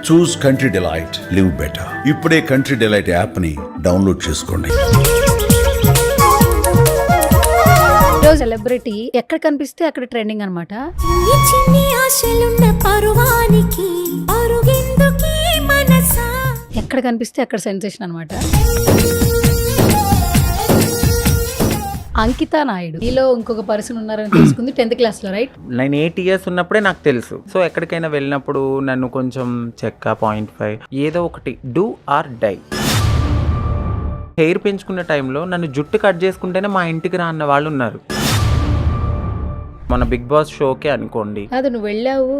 చూస్ country delight, live better. ఇప్పుడే country delight app ని download చేసుకోండి. సెలబ్రిటీ ఎక్కడ కనిపిస్తే అక్కడ ట్రెండింగ్ అనమాట. ఎక్కడ కనిపిస్తే అక్కడ సెన్సేషన్ అనమాట. అంకితా నాయుడు, నీలో ఇంకొక పర్సన్ ఉన్నారని తెలుసుకుంది 10th క్లాస్లో, రైట్? నేను 8 years ఉన్నప్పుడే నాకు తెలుసు. సో ఎక్కడికైనా వెళ్ళినప్పుడు నన్ను కొంచెం చెక్క 0.5 ఏదో ఒకటి డూ ఆర్ డై. హెయిర్ పెంచుకునే టైంలో నన్ను జుట్టు కట్ చేసుకుంటేనే మా ఇంటికి రా అన్న వాళ్ళు ఉన్నారు. మన బిగ్ బాస్ షోకే అనుకోండి, అది నువ్వు వెళ్ళావు,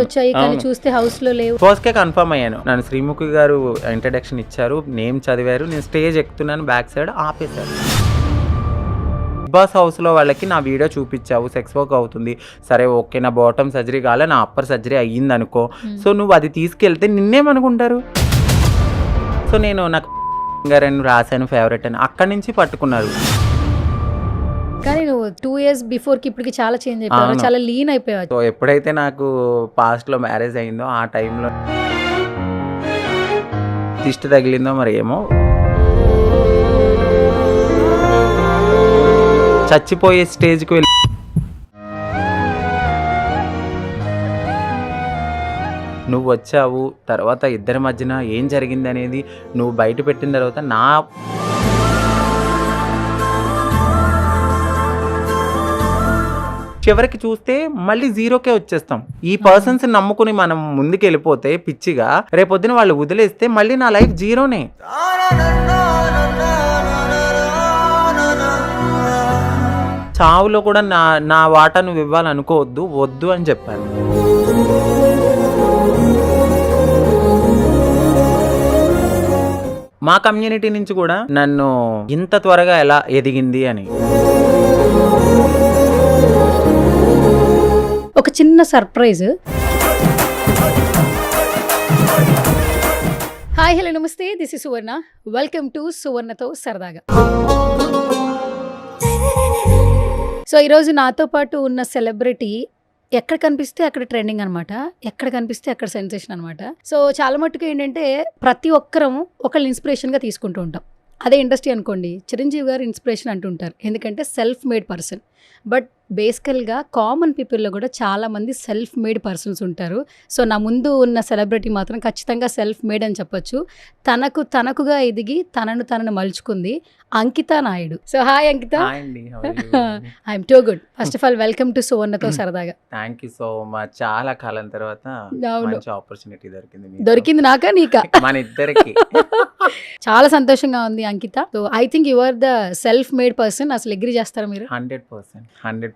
వచ్చాయి కానీ చూస్తే హౌస్ లో లేవు. ఫస్ట్ కే కన్ఫర్మ్ అయ్యాను. నన్ను శ్రీముఖి గారు ఇంట్రడక్షన్ ఇచ్చారు, నేమ్ చదివారు, నేను స్టేజ్ ఎక్కుతున్నాను, బ్యాక్ సైడ్ ఆపేశారు. బిగ్ బాస్ హౌస్ లో వాళ్ళకి నా వీడియో చూపించావు, సెక్స్ వర్క్ అవుతుంది, సరే ఓకే, నా బాటమ్ సర్జరీ కాలే, నా అప్పర్ సర్జరీ అయ్యింది అనుకో. సో నువ్వు అది తీసుకెళ్తే నిన్నేమనుకుంటారు? సో నేను నాకు గారని రాశాను ఫేవరెట్ అని, అక్కడి నుంచి పట్టుకున్నారు. కానీ నువ్వు 2 years బిఫోర్ కి ఇప్పటికి చాలా చేంజ్ అయిపోయావు, చాలా లీన్ అయిపోయావు. సో ఎప్పుడైతే నాకు పాస్ట్ లో మ్యారేజ్ అయిందో ఆ టైంలో దిష్టి తగిలిందో మరి ఏమో, చచ్చిపోయే స్టేజ్కి వెళ్ళి నువ్వు వచ్చావు. తర్వాత ఇద్దరి మధ్యన ఏం జరిగింది అనేది నువ్వు బయట పెట్టిన తర్వాత నా చివరికి చూస్తే మళ్ళీ జీరోకే వచ్చేస్తాం. ఈ పర్సన్స్ నమ్ముకుని మనం ముందుకు వెళ్ళిపోతే పిచ్చిగా, రేపొద్దున వాళ్ళు వదిలేస్తే మళ్ళీ నా లైఫ్ జీరోనే. చావులో కూడా నా వాటా నువ్వు ఇవ్వాలనుకోవద్దు, వద్దు అని చెప్పాను. మా కమ్యూనిటీ నుంచి కూడా నన్ను ఇంత త్వరగా ఎలా ఎదిగింది అని ఒక చిన్న సర్ప్రైజ్. హాయ్, హలో, నమస్తే, this is Suvarna. Welcome to సువర్ణతో సరదాగా. సో ఈరోజు నాతో పాటు ఉన్న సెలబ్రిటీ ఎక్కడ కనిపిస్తే అక్కడ ట్రెండింగ్ అనమాట, ఎక్కడ కనిపిస్తే అక్కడ సెన్సేషన్ అనమాట. సో చాలా మట్టుకు ఏంటంటే ప్రతి ఒక్కరం ఒకళ్ళు ఇన్స్పిరేషన్గా తీసుకుంటూ ఉంటాం. అదే ఇండస్ట్రీ అనుకోండి, చిరంజీవి గారు ఇన్స్పిరేషన్ అంటుంటారు, ఎందుకంటే సెల్ఫ్ మేడ్ పర్సన్. బట్ బేసికల్గా కామన్ పీపుల్లో కూడా చాలామంది సెల్ఫ్ మేడ్ పర్సన్స్ ఉంటారు. సో నా ముందు ఉన్న సెలబ్రిటీ మాత్రం ఖచ్చితంగా సెల్ఫ్ మేడ్ అని చెప్పొచ్చు. తనకుగా ఎదిగి తనను మలుచుకుంది Ankita Naidu. So hi Ankita. I'm too good. First of all welcome to సువర్ణతో సరదాగా. Thank you so much. చాలా కాలం తర్వాత మంచి ఆపర్చునిటీ దొరికింది నాకా నీకా? మన ఇద్దరికి. చాలా సంతోషంగా ఉంది Ankita. So I think you are the self made person. అసలు అగ్రీ చేస్తారా మీరు? 100%.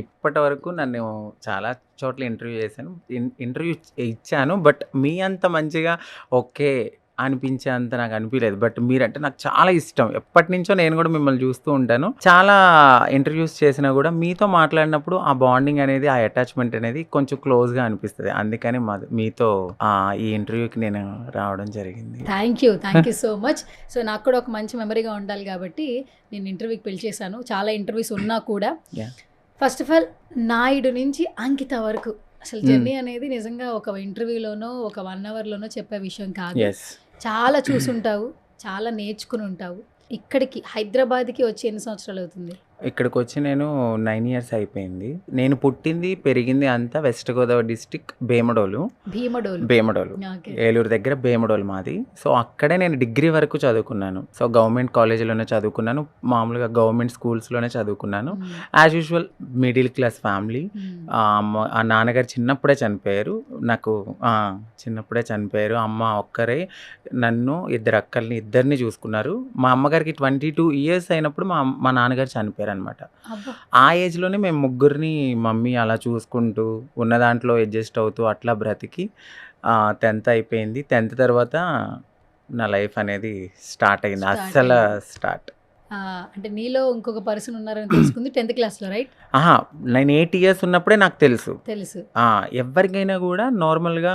ఇప్పటి వరకు నన్ను చాలా చోట్ల ఇంటర్వ్యూ ఇచ్చాను, బట్ మీ అంత మంచిగా ఓకే అనిపించే అంత నాకు అనిపించలేదు. బట్ మీరంటే నాకు చాలా ఇష్టం. ఎప్పటి నుంచో నేను కూడా మిమ్మల్ని చూస్తూ ఉంటాను. చాలా ఇంటర్వ్యూస్ చేసినా కూడా మీతో మాట్లాడినప్పుడు ఆ బాండింగ్ అనేది, ఆ అటాచ్మెంట్ అనేది కొంచెం క్లోజ్గా అనిపిస్తుంది. అందుకని మీతో ఈ ఇంటర్వ్యూకి నేను రావడం జరిగింది. Thank you so much. So నాకు కూడా ఒక మంచి మెమరీగా ఉండాలి కాబట్టి నేను ఇంటర్వ్యూకి పిలిచేశాను. చాలా ఇంటర్వ్యూస్ ఉన్నా కూడా. ఫస్ట్ ఆఫ్ ఆల్ నాయుడు నుంచి అంకిత వరకు అసలు జర్నీ అనేది నిజంగా ఒక ఇంటర్వ్యూలోనో ఒక 1 hourలోనో చెప్పే విషయం కాదు. చాలా చూసుంటావు, చాలా నేర్చుకుని ఉంటావు. ఇక్కడికి హైదరాబాద్కి వచ్చి ఎన్ని సంవత్సరాలు అవుతుంది? ఇక్కడికి వచ్చి నేను 9 years అయిపోయింది. నేను పుట్టింది పెరిగింది అంతా వెస్ట్ గోదావరి డిస్టిక్ భీమడోలు, ఏలూరు దగ్గర భీమడోలు మాది. సో అక్కడే నేను డిగ్రీ వరకు చదువుకున్నాను. సో గవర్నమెంట్ కాలేజీలోనే చదువుకున్నాను, మామూలుగా గవర్నమెంట్ స్కూల్స్లోనే చదువుకున్నాను. As usual middle class family. ఆ నాన్నగారు చిన్నప్పుడే చనిపోయారు, నాకు చిన్నప్పుడే చనిపోయారు. అమ్మ ఒక్కరే నన్ను, 2 అక్కల్ని, ఇద్దరిని చూసుకున్నారు. మా అమ్మగారికి 22 years అయినప్పుడు మా నాన్నగారు చనిపోయారు అనమాట. ఆ ఏజ్లోనే మేము ముగ్గురిని మమ్మీ అలా చూసుకుంటూ ఉన్న దాంట్లో అడ్జస్ట్ అవుతూ అట్లా బ్రతికి 10th అయిపోయింది. 10th తర్వాత నా లైఫ్ అనేది స్టార్ట్ అయింది. అస్సలు స్టార్ట్ అంటే నీలో ఇంకొక పర్సన్ ఉన్నారని తెలుసుకుంది 10th క్లాస్లో, రైట్? నేను 8 years ఉన్నప్పుడే నాకు తెలుసు. ఎవరికైనా కూడా నార్మల్గా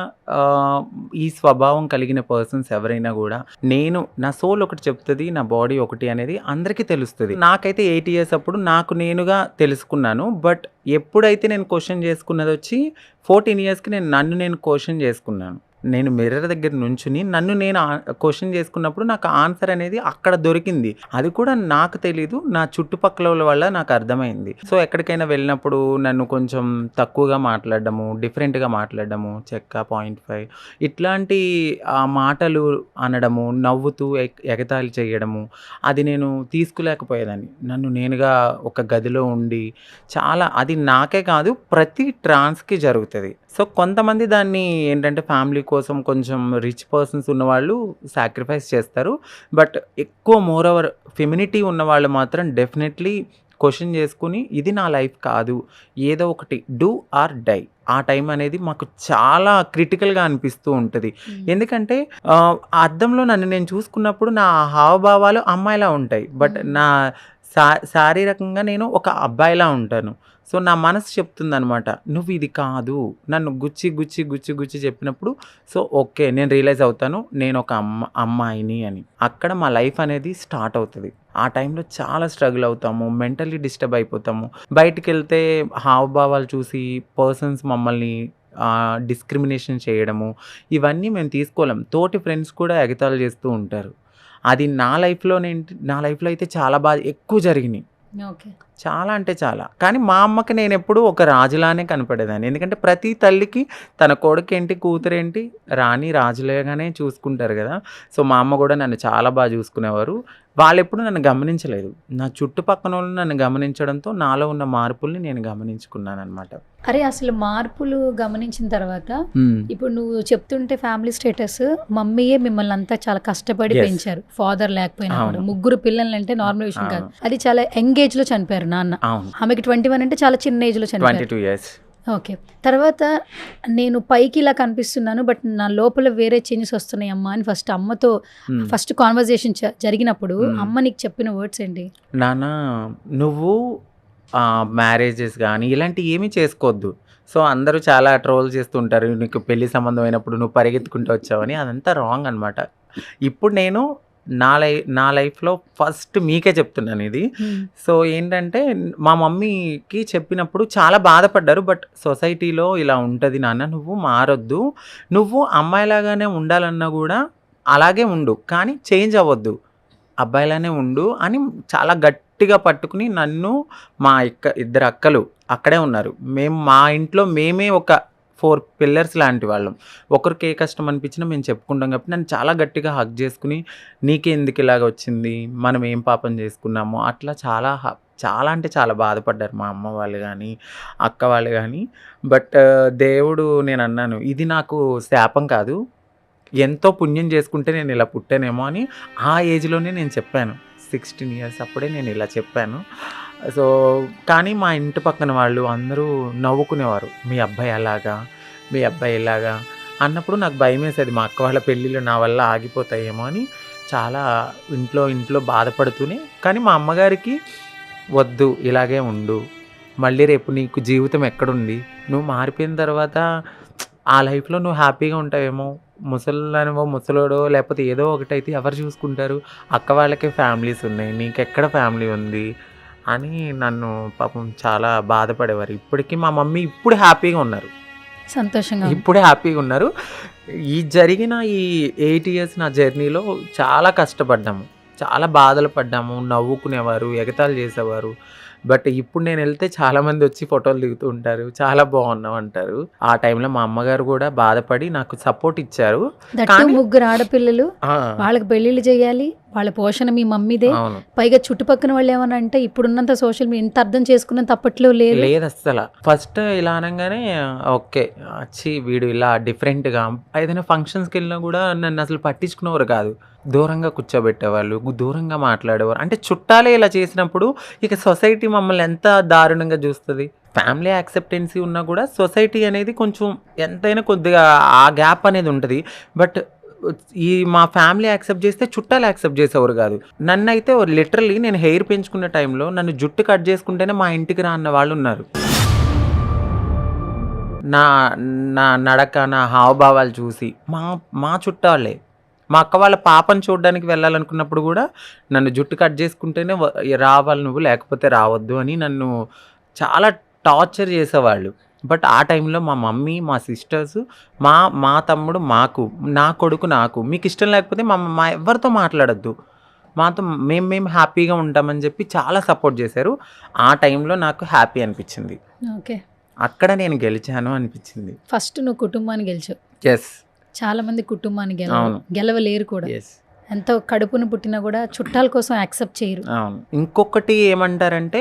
ఈ స్వభావం కలిగిన పర్సన్స్ ఎవరైనా కూడా, నేను నా సోల్ ఒకటి చెప్తుంది, నా బాడీ ఒకటి అనేది అందరికీ తెలుస్తుంది. నాకైతే 8 years అప్పుడు నాకు నేనుగా తెలుసుకున్నాను. బట్ ఎప్పుడైతే నేను క్వశ్చన్ చేసుకున్నది వచ్చి 14 yearsకి నన్ను నేను క్వశ్చన్ చేసుకున్నాను. నేను మిర్రర్ దగ్గర నుంచుని నన్ను నేను క్వశ్చన్ చేసుకున్నప్పుడు నాకు ఆన్సర్ అనేది అక్కడ దొరికింది. అది కూడా నాకు తెలీదు, నా చుట్టుపక్కల వల్ల నాకు అర్థమైంది. సో ఎక్కడికైనా వెళ్ళినప్పుడు నన్ను కొంచెం తక్కువగా మాట్లాడడము, డిఫరెంట్గా మాట్లాడడము, చెక్క 0.5 ఇట్లాంటి మాటలు అనడము, నవ్వుతూ ఎగతాళి చేయడము, అది నేను తీసుకోలేకపోయేదాన్ని. నన్ను నేనుగా ఒక గదిలో ఉండి చాలా, అది నాకే కాదు ప్రతి ట్రాన్స్కి జరుగుతుంది. సో కొంతమంది దాన్ని ఏంటంటే ఫ్యామిలీ కోసం కొంచెం రిచ్ పర్సన్స్ ఉన్నవాళ్ళు సాక్రిఫైస్ చేస్తారు. బట్ ఎక్కువ మోర్ ఓవర్ ఫెమినిటీ ఉన్నవాళ్ళు మాత్రం డెఫినెట్లీ క్వశ్చన్ చేసుకుని ఇది నా లైఫ్ కాదు, ఏదో ఒకటి డూ ఆర్ డై. ఆ టైం అనేది మాకు చాలా క్రిటికల్గా అనిపిస్తూ ఉంటుంది. ఎందుకంటే అద్దంలో నన్ను నేను చూసుకున్నప్పుడు నా హావభావాలు అమ్మాయిలా ఉంటాయి, బట్ నా శారీరకంగా నేను ఒక అబ్బాయిలా ఉంటాను. సో నా మనసు చెప్తుందనమాట, నువ్వు ఇది కాదు. నన్ను గుచ్చి గుచ్చి గుచ్చి గుచ్చి చెప్పినప్పుడు సో ఓకే నేను రియలైజ్ అవుతాను నేను ఒక అమ్మాయిని అని. అక్కడ మా లైఫ్ అనేది స్టార్ట్ అవుతుంది. ఆ టైంలో చాలా స్ట్రగుల్ అవుతాము, మెంటల్లీ డిస్టర్బ్ అయిపోతాము. బయటికి వెళ్తే హావభావాలు చూసి పర్సన్స్ మమ్మల్ని డిస్క్రిమినేషన్ చేయడము, ఇవన్నీ మేము తీసుకోలేం. తోటి ఫ్రెండ్స్ కూడా ఎగతాళి చేస్తూ ఉంటారు. అది నా లైఫ్లో అయితే చాలా బాగా ఎక్కువ జరిగినాయి. ఓకే. చాలా అంటే చాలా. కానీ మా అమ్మకి నేను ఎప్పుడు ఒక రాజులానే కనపడేదాన్ని. ఎందుకంటే ప్రతి తల్లికి తన కొడుకేంటి కూతురేంటి రాణి రాజులేగానే చూసుకుంటారు కదా. సో మా అమ్మ కూడా నన్ను చాలా బాగా చూసుకునేవారు. వాళ్ళు ఎప్పుడు నన్ను గమనించలేదు. నా చుట్టుపక్కన వాళ్ళు నన్ను గమనించడంతో నాలో ఉన్న మార్పుల్ని నేను గమనించుకున్నాను అనమాట. అరే అసలు మార్పులు గమనించిన తర్వాత ఇప్పుడు నువ్వు చెప్తుంటే ఫ్యామిలీ స్టేటస్, మమ్మీయే మిమ్మల్ని అంతా చాలా కష్టపడి పెంచారు, ఫాదర్ లేకపోయినప్పుడు. ముగ్గురు పిల్లలు అంటే నార్మల్ విషయం కాదు. అది చాలా యంగ్ ఏజ్ లో చనిపోయారు నాన్న. ఆమెకి 21 అంటే చాలా చిన్న ఏజ్ లో చనిపోయారు. 22 years. ఓకే. తర్వాత నేను పైకి ఇలా కనిపిస్తున్నాను బట్ నా లోపల వేరే చేంజెస్ వస్తున్నాయి అమ్మా అని ఫస్ట్ అమ్మతో ఫస్ట్ కాన్వర్జేషన్ జరిగినప్పుడు అమ్మ నీకు చెప్పిన వర్డ్స్ ఏంటి? నాన్న నువ్వు మ్యారేజెస్ కానీ ఇలాంటివి ఏమీ చేసుకోవద్దు. సో అందరూ చాలా ట్రోల్ చేస్తుంటారు, నీకు పెళ్లి సంబంధం అయినప్పుడు నువ్వు పరిగెత్తుకుంటూ వచ్చావని. అదంతా రాంగ్ అనమాట. ఇప్పుడు నేను నా లైఫ్లో ఫస్ట్ మీకే చెప్తున్నాను ఇది. సో ఏంటంటే మా మమ్మీకి చెప్పినప్పుడు చాలా బాధపడ్డారు. బట్ సొసైటీలో ఇలా ఉంటుంది నాన్న, నువ్వు మారొద్దు, నువ్వు అమ్మాయిలాగానే ఉండాలన్నా కూడా అలాగే ఉండు, కానీ చేంజ్ అవ్వద్దు, అబ్బాయిలానే ఉండు అని చాలా గట్టిగా పట్టుకుని నన్ను, మా ఇద్దరు అక్కలు అక్కడే ఉన్నారు. మా ఇంట్లో మేమే ఒక 4 పిల్లర్స్ లాంటి వాళ్ళం. ఒకరికి ఏ కష్టం అనిపించినా మేము చెప్పుకుంటాం కాబట్టి నన్ను చాలా గట్టిగా హగ్ చేసుకుని నీకే ఎందుకు ఇలాగ వచ్చింది, మనం ఏం పాపం చేసుకున్నాము, అట్లా చాలా అంటే చాలా బాధపడ్డారు మా అమ్మ వాళ్ళు కానీ అక్క వాళ్ళు కానీ. బట్ దేవుడు, నేను అన్నాను ఇది నాకు శాపం కాదు, ఎంతో పుణ్యం చేసుకుంటే నేను ఇలా పుట్టానేమో అని ఆ ఏజ్లోనే నేను చెప్పాను. 16 years అప్పుడే నేను ఇలా చెప్పాను. సో కానీ మా ఇంటి పక్కన వాళ్ళు అందరూ నవ్వుకునేవారు, మీ అబ్బాయి అలాగా, మీ అబ్బాయి ఇలాగా అన్నప్పుడు నాకు భయం వేసేది, మా అక్క వాళ్ళ పెళ్ళిళ్ళు నా వల్ల ఆగిపోతాయేమో అని చాలా ఇంట్లో బాధపడుతూనే. కానీ మా అమ్మగారికి వద్దు ఇలాగే ఉండు, మళ్ళీ రేపు నీకు జీవితం ఎక్కడుంది, నువ్వు మారిపోయిన తర్వాత ఆ లైఫ్లో నువ్వు హ్యాపీగా ఉంటావేమో, ముసలినో ముసలోడో లేకపోతే ఏదో ఒకటైతే ఎవరు చూసుకుంటారు, అక్క వాళ్ళకే ఫ్యామిలీస్ ఉన్నాయి, నీకెక్కడ ఫ్యామిలీ ఉంది అని నన్ను పాపం చాలా బాధపడేవారు. ఇప్పటికీ మా మమ్మీ ఇప్పుడు హ్యాపీగా ఉన్నారు, సంతోషంగా ఇప్పుడే హ్యాపీగా ఉన్నారు. ఈ జరిగిన ఈ 8 years నా జర్నీలో చాలా కష్టపడ్డాము, చాలా బాధలు పడ్డాము, నవ్వుకునేవారు, ఎగతాళి చేసేవారు. బట్ ఇప్పుడు నేను వెళ్తే చాలామంది వచ్చి ఫోటోలు దిగుతూ ఉంటారు, చాలా బాగున్నావు అంటారు. ఆ టైంలో మా అమ్మగారు కూడా బాధపడి నాకు సపోర్ట్ ఇచ్చారు. ముగ్గురు ఆడపిల్లలు, వాళ్ళకి పెళ్లిళ్ళు చేయాలి, వాళ్ళ పోషణ మీ మమ్మీదే, పైగా చుట్టుపక్కల వాళ్ళు ఏమన్నా అంటే ఇప్పుడున్నంత సోషల్ మీడియా ఎంత అర్థం చేసుకున్నంత అప్పట్లో లేదు అసలు. ఫస్ట్ ఇలా అనగానే ఓకే వచ్చి వీడు ఇలా డిఫరెంట్గా, ఏదైనా ఫంక్షన్స్కి వెళ్ళినా కూడా నన్ను అసలు పట్టించుకునేవారు కాదు, దూరంగా కూర్చోబెట్టేవాళ్ళు, దూరంగా మాట్లాడేవారు. అంటే చుట్టాలే ఇలా చేసినప్పుడు ఇక సొసైటీ మమ్మల్ని ఎంత దారుణంగా చూస్తుంది. ఫ్యామిలీ యాక్సెప్టెన్సీ ఉన్నా కూడా సొసైటీ అనేది కొంచెం ఎంతైనా కొద్దిగా ఆ గ్యాప్ అనేది ఉంటుంది. బట్ ఈ మా ఫ్యామిలీ యాక్సెప్ట్ చేస్తే చుట్టాలు యాక్సెప్ట్ చేసేవారు కాదు. నన్ను అయితే లిటరల్లీ నేను హెయిర్ పెంచుకునే టైంలో నన్ను జుట్టు కట్ చేసుకుంటేనే మా ఇంటికి రా అన్న వాళ్ళు ఉన్నారు. నా నడక, నా హావభావాలు చూసి మా చుట్టాలే, మా అక్క వాళ్ళ పాపను చూడడానికి వెళ్ళాలనుకున్నప్పుడు కూడా నన్ను జుట్టు కట్ చేసుకుంటేనే రావాలి నువ్వు, లేకపోతే రావద్దు అని నన్ను చాలా టార్చర్ చేసేవాళ్ళు. బట్ ఆ టైంలో మా మమ్మీ, మా సిస్టర్స్, మా తమ్ముడు మాకు, నా కొడుకు నాకు, మీకు ఇష్టం లేకపోతే మా ఎవరితో మాట్లాడొద్దు, మాతో మేము హ్యాపీగా ఉంటామని చెప్పి చాలా సపోర్ట్ చేశారు. ఆ టైంలో నాకు హ్యాపీ అనిపించింది. ఓకే. అక్కడ నేను గెలిచాను అనిపించింది. ఫస్ట్ నువ్వు కుటుంబాన్ని గెలిచావు. ఎస్. చాలా మంది కుటుంబాన్ని అవును. గెలవలేరు కూడా. ఎస్. ఎంతో కడుపును పుట్టినా కూడా చుట్టాల కోసం యాక్సెప్ట్ చేయరు. అవును. ఇంకొకటి ఏమంటారంటే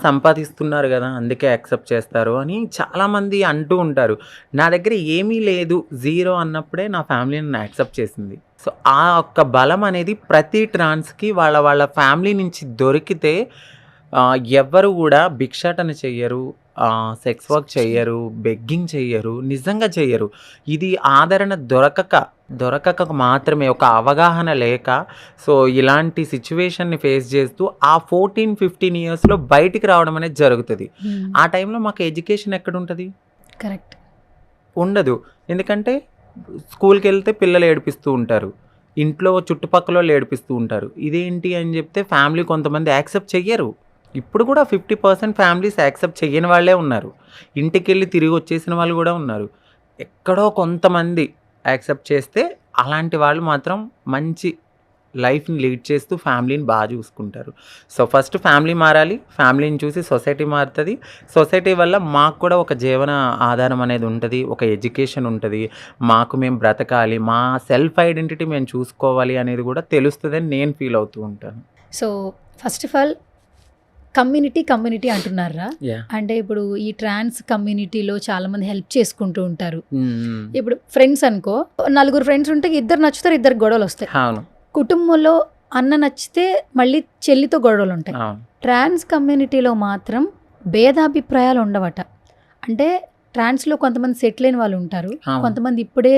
సంపాదిస్తున్నారు కదా అందుకే యాక్సెప్ట్ చేస్తారు అని చాలామంది అంటూ ఉంటారు. నా దగ్గర ఏమీ లేదు, జీరో అన్నప్పుడే నా ఫ్యామిలీ నన్ను యాక్సెప్ట్ చేసింది. సో ఆ ఒక్క బలం అనేది ప్రతి ట్రాన్స్కి వాళ్ళ ఫ్యామిలీ నుంచి దొరికితే ఎవ్వరు కూడా భిక్షాటన చెయ్యరు, సెక్స్ వర్క్ చెయ్యరు, బెగ్గింగ్ చెయ్యరు, నిజంగా చెయ్యరు. ఇది ఆదరణ దొరకక మాత్రమే, ఒక అవగాహన లేక, సో ఇలాంటి సిచ్యువేషన్ని ఫేస్ చేస్తూ ఆ 14-15 ఇయర్స్లో బయటికి రావడం అనేది జరుగుతుంది. ఆ టైంలో మాకు ఎడ్యుకేషన్ ఎక్కడ ఉంటుంది? కరెక్ట్, ఉండదు. ఎందుకంటే స్కూల్కి వెళ్తే పిల్లలు ఏడిపిస్తూ ఉంటారు, ఇంట్లో చుట్టుపక్కల వాళ్ళు ఏడిపిస్తూ ఉంటారు. ఇదేంటి అని చెప్తే ఫ్యామిలీ కొంతమంది యాక్సెప్ట్ చెయ్యరు. ఇప్పుడు కూడా 50% ఫ్యామిలీస్ యాక్సెప్ట్ చేయని వాళ్ళే ఉన్నారు. ఇంటికి వెళ్ళి తిరిగి వచ్చేసిన వాళ్ళు కూడా ఉన్నారు. ఎక్కడో కొంతమంది యాక్సెప్ట్ చేస్తే అలాంటి వాళ్ళు మాత్రం మంచి లైఫ్ని లీడ్ చేస్తూ ఫ్యామిలీని బాగా చూసుకుంటారు. సో ఫస్ట్ ఫ్యామిలీ మారాలి, ఫ్యామిలీని చూసి సొసైటీ మారుతుంది. సొసైటీ వల్ల మాకు కూడా ఒక జీవన ఆధారం అనేది ఉంటుంది, ఒక ఎడ్యుకేషన్ ఉంటుంది, మాకు మేము బ్రతకాలి, మా సెల్ఫ్ ఐడెంటిటీ మేము చూసుకోవాలి అనేది కూడా తెలుస్తుందని నేను ఫీల్ అవుతూ ఉంటాను. So first of all community అంటున్నారా? అంటే ఇప్పుడు ఈ ట్రాన్స్ కమ్యూనిటీలో చాలా మంది హెల్ప్ చేసుకుంటూ ఉంటారు. ఇప్పుడు ఫ్రెండ్స్ అనుకో, 4 ఫ్రెండ్స్ ఉంటే 2 నచ్చుతారు, 2 గొడవలు వస్తాయి. కుటుంబంలో అన్న నచ్చితే మళ్ళీ చెల్లితో గొడవలు ఉంటాయి. ట్రాన్స్ కమ్యూనిటీలో మాత్రం భేదాభిప్రాయాలు ఉండవట. అంటే ట్రాన్స్లో కొంతమంది సెటిల్ అయిన వాళ్ళు ఉంటారు, కొంతమంది ఇప్పుడే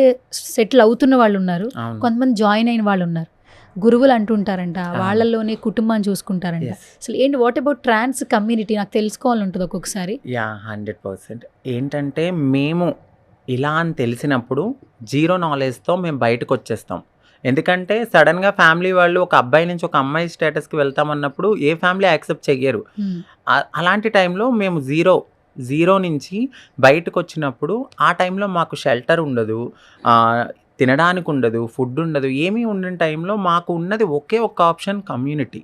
సెటిల్ అవుతున్న వాళ్ళు ఉన్నారు, కొంతమంది జాయిన్ అయిన వాళ్ళు ఉన్నారు. గురువులు అంటుంటారంట, వాళ్ళలోనే కుటుంబాన్ని చూసుకుంటారంట. అసలు ఏంటి, వాట్ అబౌట్ ట్రాన్స్ కమ్యూనిటీ? నాకు తెలుసుకోవాలని ఉంటుంది ఒక్కొక్కసారి. 100%. ఏంటంటే మేము ఇలా అని తెలిసినప్పుడు జీరో నాలెడ్జ్తో మేము బయటకు వచ్చేస్తాం. ఎందుకంటే సడన్గా ఫ్యామిలీ వాళ్ళు ఒక అబ్బాయి నుంచి ఒక అమ్మాయి స్టేటస్కి వెళ్తామన్నప్పుడు ఏ ఫ్యామిలీ యాక్సెప్ట్ చెయ్యరు. అలాంటి టైంలో మేము జీరో నుంచి బయటకు వచ్చినప్పుడు ఆ టైంలో మాకు షెల్టర్ ఉండదు, తినడానికి ఉండదు, ఫుడ్ ఉండదు, ఏమీ ఉండని టైంలో మాకు ఉన్నది ఒకే ఒక ఆప్షన్ కమ్యూనిటీ.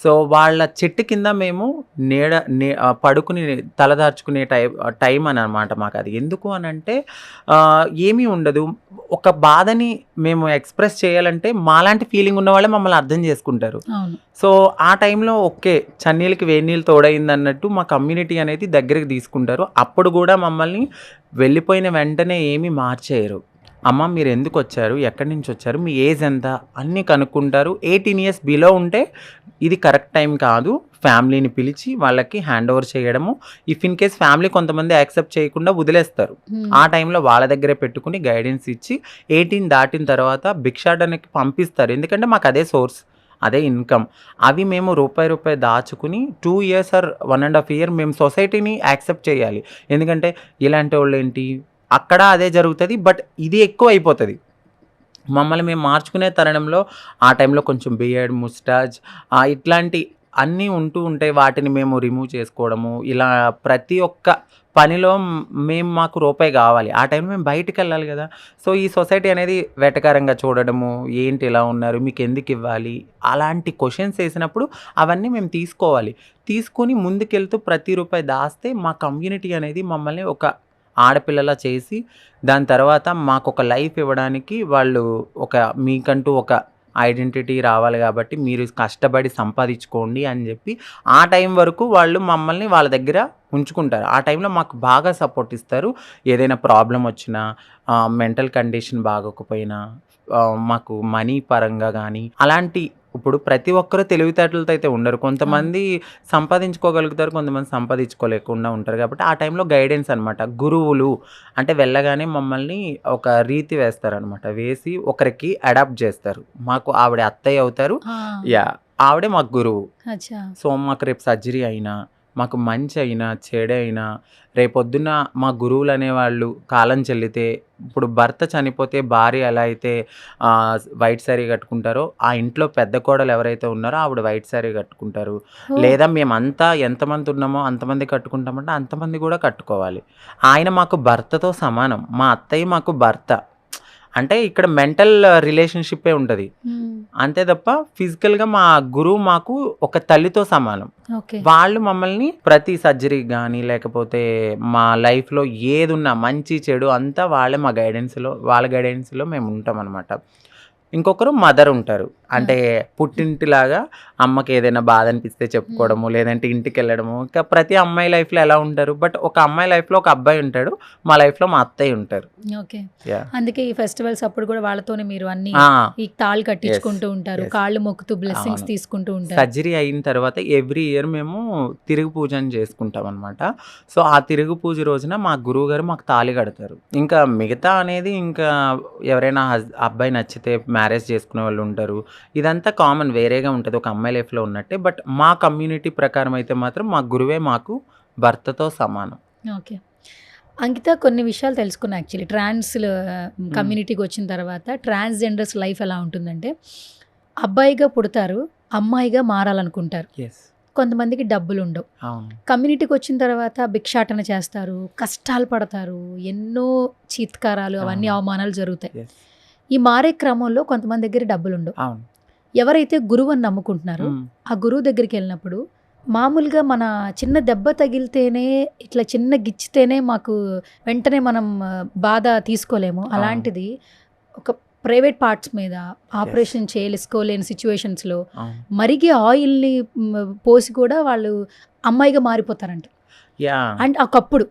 సో వాళ్ళ చెట్టు కింద మేము పడుకుని తలదార్చుకునే టైం అని అనమాట మాకు అది. ఎందుకు అని అంటే ఏమీ ఉండదు, ఒక బాధని మేము ఎక్స్ప్రెస్ చేయాలంటే మాలాంటి ఫీలింగ్ ఉన్న వాళ్ళే మమ్మల్ని అర్థం చేసుకుంటారు. సో ఆ టైంలో ఓకే చన్నీళ్ళకి వేడినీళ్ళు తోడైంది అన్నట్టు మా కమ్యూనిటీ అనేది దగ్గరికి తీసుకుంటారు. అప్పుడు కూడా మమ్మల్ని వెళ్ళిపోయిన వెంటనే ఏమీ మార్చేయరు. అమ్మ మీరు ఎందుకు వచ్చారు, ఎక్కడి నుంచి వచ్చారు, మీ ఏజ్ ఎంత అన్నీ కనుక్కుంటారు. 18 ఇయర్స్ బిలో ఉంటే ఇది కరెక్ట్ టైం కాదు, ఫ్యామిలీని పిలిచి వాళ్ళకి హ్యాండ్ ఓవర్ చేయడము. ఇఫ్ ఇన్ కేస్ ఫ్యామిలీ కొంతమంది యాక్సెప్ట్ చేయకుండా వదిలేస్తారు, ఆ టైంలో వాళ్ళ దగ్గరే పెట్టుకుని గైడెన్స్ ఇచ్చి 18 దాటిన తర్వాత భిక్షాటనకి పంపిస్తారు. ఎందుకంటే మాకు అదే సోర్స్, అదే ఇన్కమ్. అవి మేము రూపాయి దాచుకుని 2 ఇయర్స్ ఆర్ 1.5 ఇయర్ మేము సొసైటీని యాక్సెప్ట్ చేయాలి. ఎందుకంటే ఇలాంటి వాళ్ళు ఏంటి, అక్కడ అదే జరుగుతుంది, బట్ ఇది ఎక్కువ అయిపోతుంది. మమ్మల్ని మేము మార్చుకునే తరుణంలో ఆ టైంలో కొంచెం బియర్డ్, ముస్టాచ్ ఇట్లాంటి అన్నీ ఉంటూ ఉంటాయి. వాటిని మేము రిమూవ్ చేసుకోవడము, ఇలా ప్రతి ఒక్క పనిలో మాకు రూపాయి కావాలి. ఆ టైంలో మేము బయటికి వెళ్ళాలి కదా. సో ఈ సొసైటీ అనేది వెటకారంగా చూడడము, ఏంటి ఇలా ఉన్నారు, మీకు ఎందుకు ఇవ్వాలి, అలాంటి క్వశ్చన్స్ వేసినప్పుడు అవన్నీ మేము తీసుకొని ముందుకెళ్తూ ప్రతి రూపాయి దాస్తే మా కమ్యూనిటీ అనేది మమ్మల్ని ఒక ఆడపిల్లలా చేసి దాని తర్వాత మాకు ఒక లైఫ్ ఇవ్వడానికి వాళ్ళు మీకంటూ ఒక ఐడెంటిటీ రావాలి కాబట్టి మీరు కష్టపడి సంపాదించుకోండి అని చెప్పి ఆ టైం వరకు వాళ్ళు మమ్మల్ని వాళ్ళ దగ్గర ఉంచుకుంటారు. ఆ టైంలో మాకు బాగా సపోర్ట్ ఇస్తారు. ఏదైనా ప్రాబ్లం వచ్చినా, మెంటల్ కండిషన్ బాగోకపోయినా, మాకు మనీ పరంగా కానీ అలాంటి. ఇప్పుడు ప్రతి ఒక్కరు తెలివితేటలతో అయితే ఉండరు, కొంతమంది సంపాదించుకోగలుగుతారు, కొంతమంది సంపాదించుకోలేకుండా ఉంటారు. కాబట్టి ఆ టైంలో గైడెన్స్ అనమాట. గురువులు అంటే వెళ్ళగానే మమ్మల్ని ఒక రీతి వేస్తారనమాట, వేసి ఒకరికి అడాప్ట్ చేస్తారు. మాకు ఆవిడ అత్తయ్య అవుతారు, ఆవిడే మాకు గురువు. సో మాకు రేపు సర్జరీ అయినా, మాకు మంచి అయినా చెడైనా రేపొద్దున మా గురువులు అనేవాళ్ళు కాలం చెల్లితే ఇప్పుడు భర్త చనిపోతే భార్య ఎలా అయితే వైట్ శారీ కట్టుకుంటారో ఆ ఇంట్లో పెద్ద కోడలు ఎవరైతే ఉన్నారో ఆవిడ వైట్ శారీ కట్టుకుంటారు. లేదా మేమంతా ఎంతమంది ఉన్నామో అంతమంది కట్టుకుంటామంటే అంతమంది కూడా కట్టుకోవాలి. ఆయన మాకు భర్తతో సమానం, మా అత్తయ్య మాకు భర్త. అంటే ఇక్కడ మెంటల్ రిలేషన్షిప్పే ఉంటుంది అంతే తప్ప ఫిజికల్గా మా గురువు మాకు ఒక తల్లితో సమానం. వాళ్ళు మమ్మల్ని ప్రతి సర్జరీ కానీ లేకపోతే మా లైఫ్లో ఏది ఉన్నా మంచి చెడు అంతా వాళ్ళే మా వాళ్ళ గైడెన్స్లో మేము ఉంటాం అనమాట. ఇంకొకరు మదర్ ఉంటారు, అంటే పుట్టింటిలాగా అమ్మకి ఏదైనా బాధ అనిపిస్తే చెప్పుకోవడము, లేదంటే ఇంటికి వెళ్ళడము. ఇంకా ప్రతి అమ్మాయి లైఫ్లో ఎలా ఉంటారు, బట్ ఒక అమ్మాయి లైఫ్లో ఒక అబ్బాయి ఉంటాడు, మా లైఫ్లో మా అత్తయ్య ఉంటారు. ఓకే, అందుకే ఈ ఫెస్టివల్స్ అప్పుడు కూడా వాళ్ళతోనే మీరు అన్ని ఈ తాళి కట్టించుకుంటూ ఉంటారు, కాళ్ళు మొక్కుతూ బ్లెస్సింగ్స్ తీసుకుంటూ ఉంటారు. సర్జరీ అయిన తర్వాత ఎవ్రీ ఇయర్ మేము తిరుగు పూజను చేసుకుంటాం అనమాట. సో ఆ తిరుగు పూజ రోజున మా గురువు గారు మాకు తాళి కడతారు. ఇంకా మిగతా అనేది ఇంకా ఎవరైనా అబ్బాయి నచ్చితే మ్యారేజ్ చేసుకునే వాళ్ళు ఉంటారు, ఇదంతా కామన్ వేరేగా ఉంటుంది ఒక అమ్మాయి లైఫ్లో ఉన్నట్టే. బట్ మా కమ్యూనిటీ ప్రకారం అయితే మాత్రం మా గురువే మాకు భర్తతో సమానం. ఓకే అంకిత, కొన్ని విషయాలు తెలుసుకున్నా యాక్చువల్లీ ట్రాన్స్ కమ్యూనిటీకి వచ్చిన తర్వాత. ట్రాన్స్జెండర్స్ లైఫ్ ఎలా ఉంటుందంటే అబ్బాయిగా పుడతారు, అమ్మాయిగా మారాలనుకుంటారు. కొంతమందికి డబ్బులు ఉండవు. కమ్యూనిటీకి వచ్చిన తర్వాత భిక్షాటన చేస్తారు, కష్టాలు పడతారు, ఎన్నో చీత్కారాలు అవన్నీ అవమానాలు జరుగుతాయి. ఈ మారే క్రమంలో కొంతమంది దగ్గర డబ్బులు ఉండవు. ఎవరైతే గురువు అని నమ్ముకుంటున్నారో ఆ గురువు దగ్గరికి వెళ్ళినప్పుడు మామూలుగా మన చిన్న దెబ్బ తగిలితేనే, ఇట్లా చిన్న గిచ్చితేనే మాకు వెంటనే మనం బాధ తీసుకోలేము. అలాంటిది ఒక ప్రైవేట్ పార్ట్స్ మీద ఆపరేషన్ చేసుకోలేని సిచ్యువేషన్స్లో మరిగే ఆయిల్ని పోసి కూడా వాళ్ళు అమ్మాయిగా మారిపోతారంట. అండ్ ఒకప్పుడు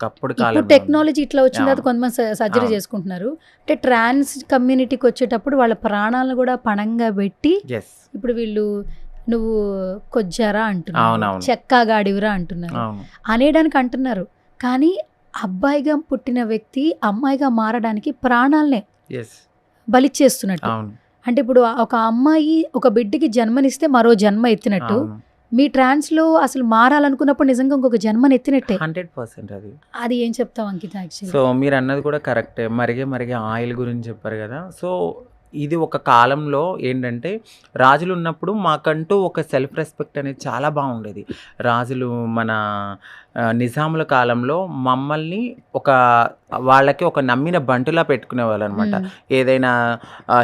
ఇప్పుడు టెక్నాలజీ ఇట్లా వచ్చిన తర్వాత కొంతమంది సర్జరీ చేసుకుంటున్నారు. అంటే ట్రాన్స్ కమ్యూనిటీకి వచ్చేటప్పుడు వాళ్ళ ప్రాణాలను కూడా పణంగా పెట్టి ఇప్పుడు వీళ్ళు నువ్వు కొజ్జారా అంటున్నారు, చెక్కాగాడివిరా అంటున్నారు, అనేయడానికి అంటున్నారు. కానీ అబ్బాయిగా పుట్టిన వ్యక్తి అమ్మాయిగా మారడానికి ప్రాణాలనే బలిచ్చేస్తున్నట్టు. అంటే ఇప్పుడు ఒక అమ్మాయి ఒక బిడ్డకి జన్మనిస్తే మరో జన్మ ఎత్తినట్టు మీ ట్రాన్స్లో అసలు మారాలనుకున్నప్పుడు నిజంగా ఇంకొక జన్మని ఎత్తినట్టే. 100% అది ఏం చెప్తావు అంకిత? యాక్చువల్లీ సో మీరు అన్నది కూడా కరెక్టే. మరిగే ఆయిల్ గురించి చెప్పారు కదా. సో ఇది ఒక కాలంలో ఏంటంటే రాజులు ఉన్నప్పుడు మాకంటూ ఒక సెల్ఫ్ రెస్పెక్ట్ అనేది చాలా బాగుండేది. రాజులు మన నిజాముల కాలంలో మమ్మల్ని వాళ్ళకి ఒక నమ్మిన బంటులా పెట్టుకునేవాళ్ళు అనమాట. ఏదైనా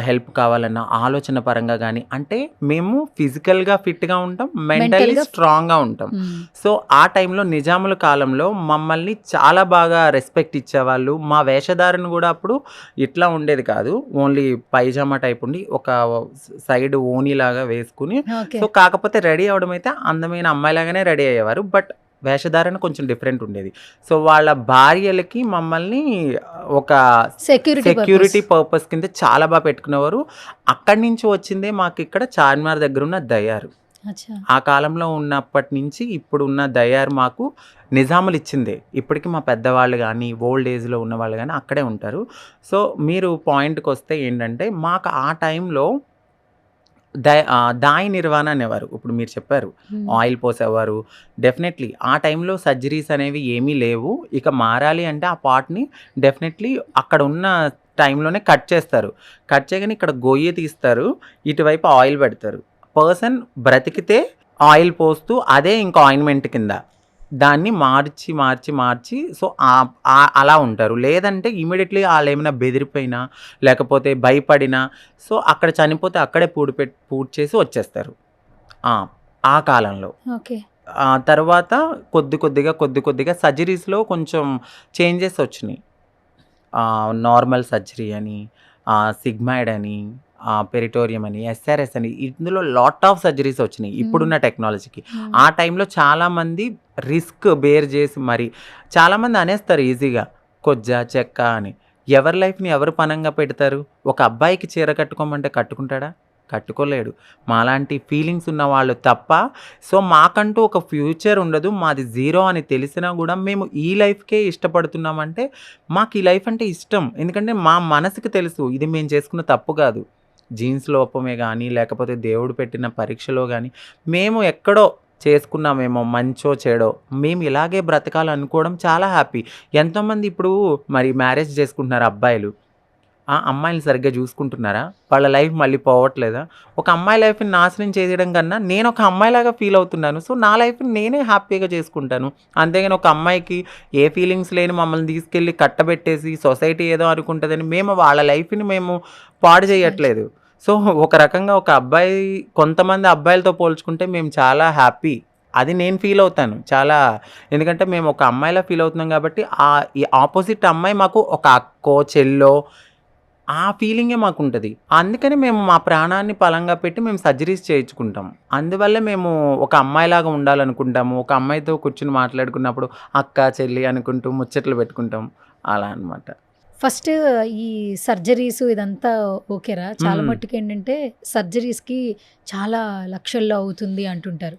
హెల్ప్ కావాలన్నా ఆలోచన పరంగా కానీ, అంటే మేము ఫిజికల్గా ఫిట్గా ఉంటాం, మెంటల్లీ స్ట్రాంగ్గా ఉంటాం. సో ఆ టైంలో నిజాముల కాలంలో మమ్మల్ని చాలా బాగా రెస్పెక్ట్ ఇచ్చేవాళ్ళు. మా వేషధారణ కూడా అప్పుడు ఇట్లా ఉండేది కాదు, ఓన్లీ పైజామా టైప్ ఉండి ఒక సైడ్ ఓనీ లాగా వేసుకుని. సో కాకపోతే రెడీ అవడం అయితే అందమైన అమ్మాయిలాగానే రెడీ అయ్యేవారు, బట్ వేషధారణ కొంచెం డిఫరెంట్ ఉండేది. సో వాళ్ళ భార్యలకి మమ్మల్ని ఒక సెక్యూరిటీ పర్పస్ కింద చాలా బాగా పెట్టుకునేవారు. అక్కడి నుంచి వచ్చిందే మాకు ఇక్కడ చార్మినార్ దగ్గర ఉన్న దయారు. ఆ కాలంలో ఉన్నప్పటి నుంచి ఇప్పుడు ఉన్న దయారు మాకు నిజాములు ఇచ్చిందే. ఇప్పటికీ మా పెద్దవాళ్ళు కానీ ఓల్డ్ ఏజ్లో ఉన్న వాళ్ళు కానీ అక్కడే ఉంటారు. సో మీరు పాయింట్కి వస్తే ఏంటంటే మాకు ఆ టైంలో దాయి నిర్వాణ అనేవారు. ఇప్పుడు మీరు చెప్పారు ఆయిల్ పోసేవారు. డెఫినెట్లీ ఆ టైంలో సర్జరీస్ అనేవి ఏమీ లేవు. ఇక మారాలి అంటే ఆ పార్ట్ని డెఫినెట్లీ అక్కడ ఉన్న టైంలోనే కట్ చేస్తారు. కట్ చేయగానే ఇక్కడ గొయ్యి తీస్తారు, ఇటువైపు ఆయిల్ పెడతారు. పర్సన్ బ్రతికితే ఆయిల్ పోస్తూ అదే ఇంకా ఆయింట్మెంట్ కింద దాన్ని మార్చి సో అలా ఉంటారు. లేదంటే ఇమీడియట్లీ వాళ్ళు ఏమైనా బెదిరిపోయినా లేకపోతే భయపడినా సో అక్కడ చనిపోతే అక్కడే పూడ్ చేసి వచ్చేస్తారు ఆ కాలంలో. తర్వాత కొద్దిగా సర్జరీస్లో కొంచెం చేంజెస్ వచ్చినాయి. నార్మల్ సర్జరీ అని, సిగ్మాయిడ్ అని, పెరిటోరియం అని, SRS అని, ఇందులో లాట్ ఆఫ్ సర్జరీస్ వచ్చినాయి ఇప్పుడున్న టెక్నాలజీకి. ఆ టైంలో చాలామంది రిస్క్ బేర్ చేసి మరి చాలామంది అనేస్తారు ఈజీగా కొజ్జా చెక్క అని. ఎవరి లైఫ్ని ఎవరు పనంగా పెడతారు? ఒక అబ్బాయికి చీర కట్టుకోమంటే కట్టుకుంటాడా? కట్టుకోలేడు. మాలాంటి ఫీలింగ్స్ ఉన్న వాళ్ళు తప్ప. సో మాకంటూ ఒక ఫ్యూచర్ ఉండదు, మాది జీరో అని తెలిసినా కూడా మేము ఈ లైఫ్కే ఇష్టపడుతున్నామంటే మాకు ఈ లైఫ్ అంటే ఇష్టం. ఎందుకంటే మా మనసుకు తెలుసు ఇది మేము చేసుకున్న తప్పు కాదు. జీన్స్ లోపమే కానీ లేకపోతే దేవుడు పెట్టిన పరీక్షలో కానీ మేము ఎక్కడో చేసుకున్నామేమో మంచో చెడో మేము ఇలాగే బ్రతకాలనుకోవడం చాలా హ్యాపీ. ఎంతోమంది ఇప్పుడు మరి మ్యారేజ్ చేసుకుంటున్నారు అబ్బాయిలు, అమ్మాయిని సరిగ్గా చూసుకుంటున్నారా? వాళ్ళ లైఫ్ మళ్ళీ పోవట్లేదా? ఒక అమ్మాయి లైఫ్ని నాశనం చేయడం కన్నా నేను ఒక అమ్మాయిలాగా ఫీల్ అవుతున్నాను. సో నా లైఫ్ని నేనే హ్యాపీగా చేసుకుంటాను. అంతేగాని ఒక అమ్మాయికి ఏ ఫీలింగ్స్ లేని మమ్మల్ని తీసుకెళ్ళి కట్టబెట్టేసి సొసైటీ ఏదో అనుకుంటుందని మేము వాళ్ళ లైఫ్ని మేము పాడు చేయట్లేదు. సో ఒక రకంగా ఒక అబ్బాయి కొంతమంది అబ్బాయిలతో పోల్చుకుంటే మేము చాలా హ్యాపీ. అది నేను ఫీల్ అవుతాను చాలా. ఎందుకంటే మేము ఒక అమ్మాయిలా ఫీల్ అవుతున్నాం కాబట్టి ఈ ఆపోజిట్ అమ్మాయి మాకు ఒక అక్కో చెల్లో ఆ ఫీలింగే మాకుంటది. అందుకని మేము మా ప్రాణాన్ని పలంగా పెట్టి మేము సర్జరీస్ చేయించుకుంటాం. అందువల్ల మేము ఒక అమ్మాయిలాగా ఉండాలనుకుంటాము. ఒక అమ్మాయితో కూర్చుని మాట్లాడుకున్నప్పుడు అక్క, చెల్లి అనుకుంటూ ముచ్చట్లు పెట్టుకుంటాం. అలా అనమాట. ఫస్ట్ ఈ సర్జరీస్ ఇదంతా ఓకేరా? చాలా మట్టుకు ఏంటంటే సర్జరీస్కి చాలా లక్షల్లో అవుతుంది అంటుంటారు.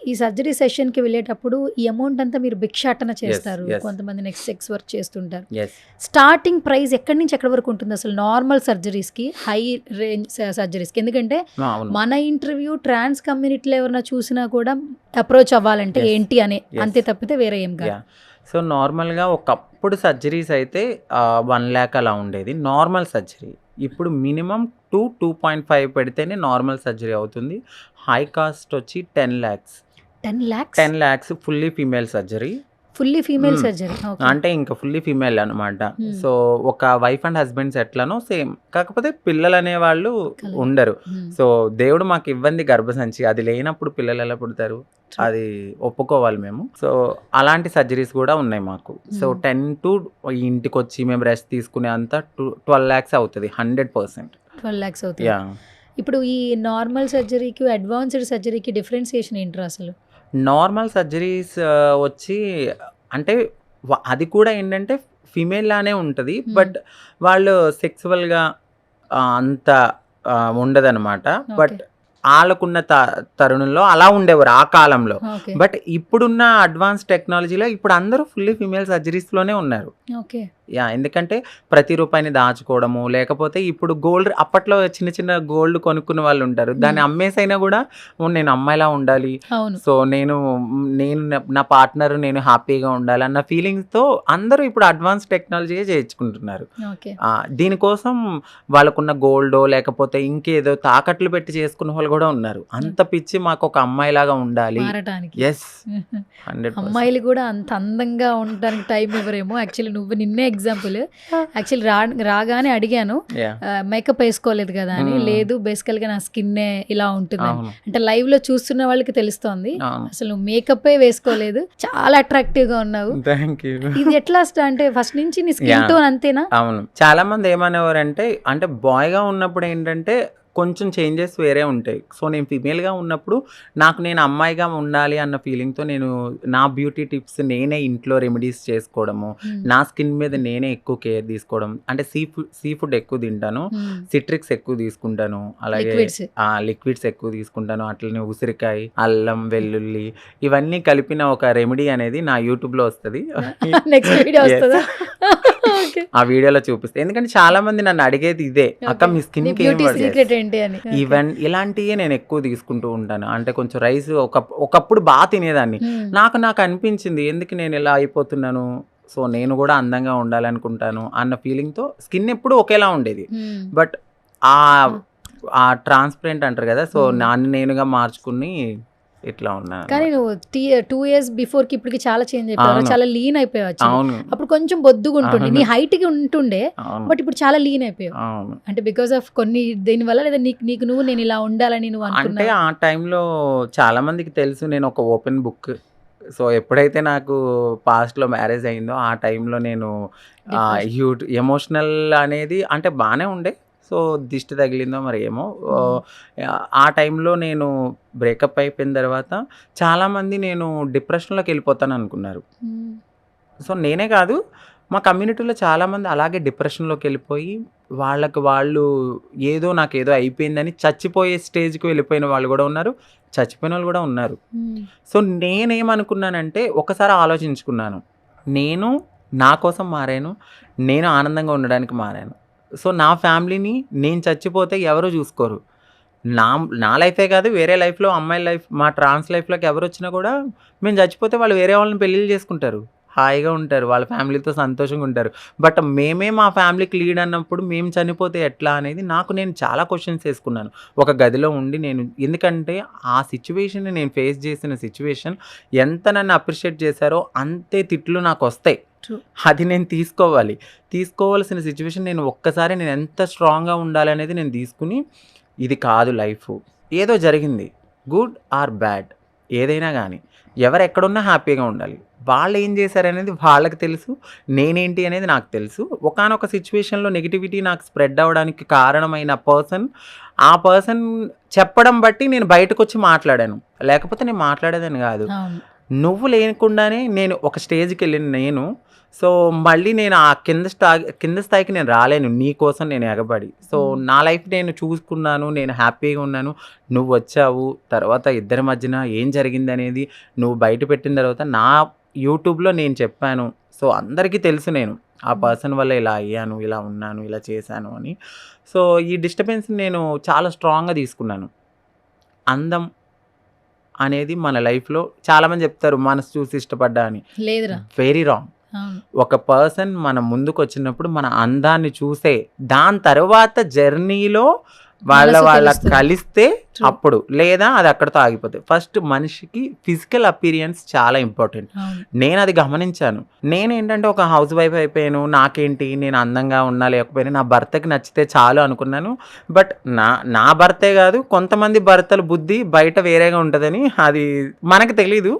ఈ సర్జరీ సెషన్కి వెళ్ళేటప్పుడు ఈ అమౌంట్ అంతా మీరు భిక్షాటన చేస్తారు, కొంతమంది నెక్స్ట్ సెక్స్ వర్క్ చేస్తుంటారు. స్టార్టింగ్ ప్రైస్ ఎక్కడి నుంచి ఎక్కడి వరకు ఉంటుంది అసలు నార్మల్ సర్జరీస్కి, హై రేంజ్ సర్జరీస్కి? ఎందుకంటే మన ఇంటర్వ్యూ ట్రాన్స్ కమ్యూనిటీలో ఎవరైనా చూసినా కూడా అప్రోచ్ అవ్వాలంటే ఏంటి అనే, అంతే తప్పితే వేరే ఏం కాదు. సో నార్మల్గా ఒకప్పుడు సర్జరీస్ అయితే 1 lakh అలా ఉండేది నార్మల్ సర్జరీ. ఇప్పుడు మినిమం 2.5 పెడితేనే నార్మల్ సర్జరీ అవుతుంది. హై కాస్ట్ వచ్చి 10 lakhs. 10 lakhs fully female surgery. Fully female surgery అంటే ఇంకా ఫుల్లీ ఫీమేల్ అనమాట. సో ఒక వైఫ్ అండ్ హస్బెండ్స్ ఎట్లానో సేమ్, కాకపోతే పిల్లలు అనేవాళ్ళు ఉండరు. సో దేవుడు మాకు ఇవ్వంది గర్భసంచి, అది లేనప్పుడు పిల్లలు ఎలా పుడతారు? అది ఒప్పుకోవాలి మేము. సో అలాంటి సర్జరీస్ కూడా ఉన్నాయి మాకు. సో 10 to ఇంటికి వచ్చి మేము రెస్ట్ తీసుకునే అంతా 12 lakhs అవుతుంది 100%. 12 lakhs అవుతుంది. ఇప్పుడు ఈ నార్మల్ సర్జరీకి అడ్వాన్స్డ్ సర్జరీకి డిఫరెన్సియేషన్ ఏంటి అసలు? నార్మల్ సర్జరీస్ వచ్చి అంటే అది కూడా ఏంటంటే ఫీమేల్ లానే ఉంటుంది, బట్ వాళ్ళు సెక్సువల్గా అంత ఉండదన్నమాట. బట్ వాళ్ళకున్న తరుణంలో అలా ఉండేవారు ఆ కాలంలో. బట్ ఇప్పుడున్న అడ్వాన్స్ టెక్నాలజీలో ఇప్పుడు అందరూ ఫుల్లీ ఫీమేల్ సర్జరీస్లోనే ఉన్నారు. ఎందుకంటే ప్రతి రూపాయిని దాచుకోవడము, లేకపోతే ఇప్పుడు గోల్డ్, అప్పట్లో చిన్న చిన్న గోల్డ్ కొనుక్కున్న వాళ్ళు ఉంటారు, దాన్ని అమ్మేసైనా కూడా నేను అమ్మాయిలా ఉండాలి, సో నేను నా పార్ట్నర్ నేను హ్యాపీగా ఉండాలి అన్న ఫీలింగ్స్తో అందరూ ఇప్పుడు అడ్వాన్స్ టెక్నాలజీయే చేయించుకుంటున్నారు. దీనికోసం వాళ్ళకున్న గోల్డో లేకపోతే ఇంకేదో తాకట్లు పెట్టి చేసుకున్న వాళ్ళు కూడా ఉన్నారు. అంత పిచ్చి మాకు ఒక అమ్మాయిలాగా ఉండాలి. ఎస్, అమ్మాయిలు కూడా అంత అందంగా ఉండడానికి టైం ఇవ్వరేమో. యాక్చువల్లీ నువ్వు నిన్నే ఎగ్జాంపుల్. యాక్చువల్లీ రాగానే అడిగాను మేకప్ వేసుకోలేదు కదా అని. లేదు, బేసికల్గా నా స్కిన్నే ఇలా ఉంటుంది అంటే లైవ్ లో చూస్తున్న వాళ్ళకి తెలుస్తోంది. అసలు నువ్వు మేకప్ వేసుకోలేదు, చాలా అట్రాక్టివ్ గా ఉన్నావు. ఇది ఎట్లా అంటే ఫస్ట్ నుంచి నీ స్కిన్ టోన్ అంతేనా? అవును. చాలా మంది ఏమనేవారంటే, అంటే బాయ్ గా ఉన్నప్పుడు ఏంటంటే కొంచెం చేంజెస్ వేరే ఉంటాయి. సో నేను ఫీమేల్గా ఉన్నప్పుడు నాకు నేను అమ్మాయిగా ఉండాలి అన్న ఫీలింగ్తో నేను నా బ్యూటీ టిప్స్ నేనే ఇంట్లో రెమెడీస్ చేసుకోవడము, నా స్కిన్ మీద నేనే ఎక్కువ కేర్ తీసుకోవడం. అంటే సీ ఫుడ్ ఎక్కువ తింటాను, సిట్రిక్స్ ఎక్కువ తీసుకుంటాను, అలాగే లిక్విడ్స్ ఎక్కువ తీసుకుంటాను. అట్లనే ఉసిరికాయ, అల్లం, వెల్లుల్లి ఇవన్నీ కలిపిన ఒక రెమెడీ అనేది నా యూట్యూబ్లో వస్తుంది. ఆ వీడియోలో చూపిస్తే, ఎందుకంటే చాలా మంది నన్ను అడిగేది ఇదే, అక్క మీ స్కిన్ ఈవెన్ ఇలాంటివే నేను ఎక్కువ తీసుకుంటూ ఉంటాను. అంటే కొంచెం రైస్ ఒకప్పుడు బాగా తినేదాన్ని, నాకు అనిపించింది ఎందుకు నేను ఇలా అయిపోతున్నాను, సో నేను కూడా అందంగా ఉండాలనుకుంటాను అన్న ఫీలింగ్తో స్కిన్ ఎప్పుడు ఒకేలా ఉండేది. బట్ ఆ ట్రాన్స్పరెంట్ అంటారు కదా, సో నన్ను నేనుగా మార్చుకుని ఇట్లా ఉన్నా. కానీ నువ్వు 2 years బిఫోర్ కి ఇప్పటికి చాలా చేంజ్ అయిపోయావు, చాలా లీన్ అయిపోయావు. అప్పుడు కొంచెం బొద్దుగా ఉంటుండే, నీ హైట్ కి ఉంటుండే, బట్ ఇప్పుడు చాలా లీన్ అయిపోయావు. అంటే బికాస్ ఆఫ్ కొన్ని దీని వల్ల, లేదా నీకు నువ్వు నేను ఇలా ఉండాలని నువ్వు అంటే ఆ టైంలో చాలా మందికి తెలుసు నేను ఒక ఓపెన్ బుక్. సో ఎప్పుడైతే నాకు పాస్ట్లో మ్యారేజ్ అయిందో ఆ టైంలో నేను ఎమోషనల్ అనేది అంటే బాగానే ఉండే. సో దిష్టి తగిలిందో మరి ఏమో, ఆ టైంలో నేను బ్రేకప్ అయిపోయిన తర్వాత చాలామంది నేను డిప్రెషన్లోకి వెళ్ళిపోతాను అనుకున్నారు. సో నేనే కాదు, మా కమ్యూనిటీలో చాలామంది అలాగే డిప్రెషన్లోకి వెళ్ళిపోయి వాళ్ళు నాకేదో అయిపోయిందని చచ్చిపోయే స్టేజ్కి వెళ్ళిపోయిన వాళ్ళు కూడా ఉన్నారు, చచ్చిపోయిన వాళ్ళు కూడా ఉన్నారు. సో నేనేమనుకున్నానంటే ఒకసారి ఆలోచించుకున్నాను, నేను నా కోసం మారాను, నేను ఆనందంగా ఉండడానికి మారాను. సో నా ఫ్యామిలీని నేను చచ్చిపోతే ఎవరు చూసుకోరు, నా లైఫే కాదు, వేరే లైఫ్లో అమ్మాయి లైఫ్, మా ట్రాన్స్ లైఫ్లోకి ఎవరు వచ్చినా కూడా మేము చచ్చిపోతే వాళ్ళు వేరే వాళ్ళని పెళ్ళిళ్ళు చేసుకుంటారు, హాయిగా ఉంటారు, వాళ్ళ ఫ్యామిలీతో సంతోషంగా ఉంటారు. బట్ మేమే మా ఫ్యామిలీకి లీడ్ అన్నప్పుడు మేము చనిపోతే ఎట్లా అనేది నేను చాలా క్వశ్చన్స్ వేసుకున్నాను ఒక గదిలో ఉండి. ఎందుకంటే ఆ సిచ్యువేషన్, నేను ఫేస్ చేసిన సిచ్యువేషన్ ఎంత నన్ను అప్రిషియేట్ చేశారో అంతే తిట్లు నాకు వస్తాయి. అది నేను తీసుకోవాల్సిన సిచ్యువేషన్. ఒక్కసారి నేను ఎంత స్ట్రాంగ్గా ఉండాలి అనేది నేను తీసుకుని, ఇది కాదు లైఫ్, ఏదో జరిగింది, గుడ్ ఆర్ బ్యాడ్ ఏదైనా కానీ ఎవరు ఎక్కడున్నా హ్యాపీగా ఉండాలి. వాళ్ళు ఏం చేశారనేది వాళ్ళకి తెలుసు, నేనేంటి అనేది నాకు తెలుసు. ఒకానొక సిచ్యువేషన్లో నెగిటివిటీ నాకు స్ప్రెడ్ అవ్వడానికి కారణమైన ఆ పర్సన్ చెప్పడం బట్టి నేను బయటకు వచ్చి మాట్లాడాను, లేకపోతే నేను మాట్లాడేదని కాదు. నువ్వు లేకుండానే నేను ఒక స్టేజ్కి వెళ్ళిన సో మళ్ళీ నేను ఆ కింద స్థాయికి నేను రాలేను, నీ కోసం నేను ఎగబడి. సో నా లైఫ్ నేను చూసుకున్నాను, నేను హ్యాపీగా ఉన్నాను. నువ్వు వచ్చావు, తర్వాత ఇద్దరి మధ్యన ఏం జరిగింది అనేది నువ్వు బయట పెట్టిన తర్వాత నా యూట్యూబ్లో నేను చెప్పాను. సో అందరికీ తెలుసు నేను ఆ పర్సన్ వల్ల ఇలా అయ్యాను, ఇలా ఉన్నాను, ఇలా చేశాను అని. సో ఈ డిస్టర్బెన్స్ నేను చాలా స్ట్రాంగ్గా తీసుకున్నాను. అందం అనేది మన లైఫ్లో చాలామంది చెప్తారు మనసు చూసి ఇష్టపడ్డా అని, లేదురా, వెరీ రాంగ్. ఒక పర్సన్ మన ముందుకు వచ్చినప్పుడు మన అందాన్ని చూసే, దాని తర్వాత జర్నీలో వాళ్ళ కలిస్తే అప్పుడు, లేదా అది అక్కడితో ఆగిపోతుంది. ఫస్ట్ మనిషికి ఫిజికల్ అపీరియన్స్ చాలా ఇంపార్టెంట్. నేను అది గమనించాను. నేనేంటంటే ఒక హౌస్ వైఫ్ అయిపోయాను, నాకేంటి, నేను అందంగా ఉన్నా లేకపోయినా నా భర్తకి నచ్చితే చాలు అనుకున్నాను. బట్ నా భర్తే కాదు, కొంతమంది భర్తల బుద్ధి బయట వేరేగా ఉంటుందని అది మనకు తెలీదు.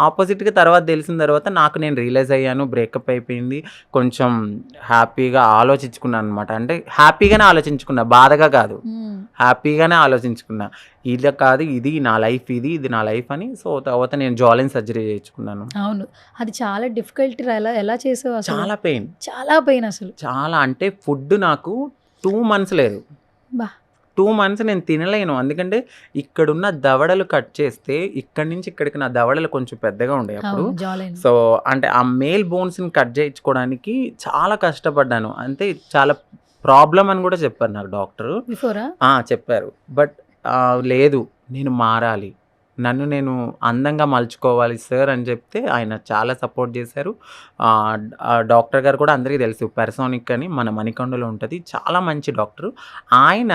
ఆపోజిట్గా తర్వాత తెలిసిన తర్వాత నేను రియలైజ్ అయ్యాను, బ్రేకప్ అయిపోయింది. కొంచెం హ్యాపీగా ఆలోచించుకున్నాను అనమాట. అంటే హ్యాపీగానే ఆలోచించుకున్నా, బాధగా కాదు, హ్యాపీగానే ఆలోచించుకున్నా. ఇలా కాదు, ఇది నా లైఫ్, ఇది నా లైఫ్ అని. సో తర్వాత నేను జాలిన్ సర్జరీ చేయించుకున్నాను. అవును, అది చాలా డిఫికల్ట్. ఎలా చేసావు? చాలా పెయిన్ అసలు చాలా. అంటే ఫుడ్ నాకు 2 months లేదు, 2 months నేను తినలేను. ఎందుకంటే ఇక్కడున్న దవడలు కట్ చేస్తే ఇక్కడి నుంచి ఇక్కడికి నా దవడలు కొంచెం పెద్దగా ఉండే అప్పుడు. సో అంటే ఆ మేల్ బోన్స్ని కట్ చేయించుకోవడానికి చాలా కష్టపడ్డాను. అంటే చాలా ప్రాబ్లం అని కూడా చెప్పారు నాకు డాక్టర్, చెప్పారు. బట్ లేదు, నేను మారాలి, నేను అందంగా మలుచుకోవాలి సార్ అని చెప్తే ఆయన చాలా సపోర్ట్ చేశారు. డాక్టర్ గారు కూడా అందరికీ తెలుసు, పెరసోనిక్ అని మన మణికొండలో ఉంటుంది, చాలా మంచి డాక్టర్. ఆయన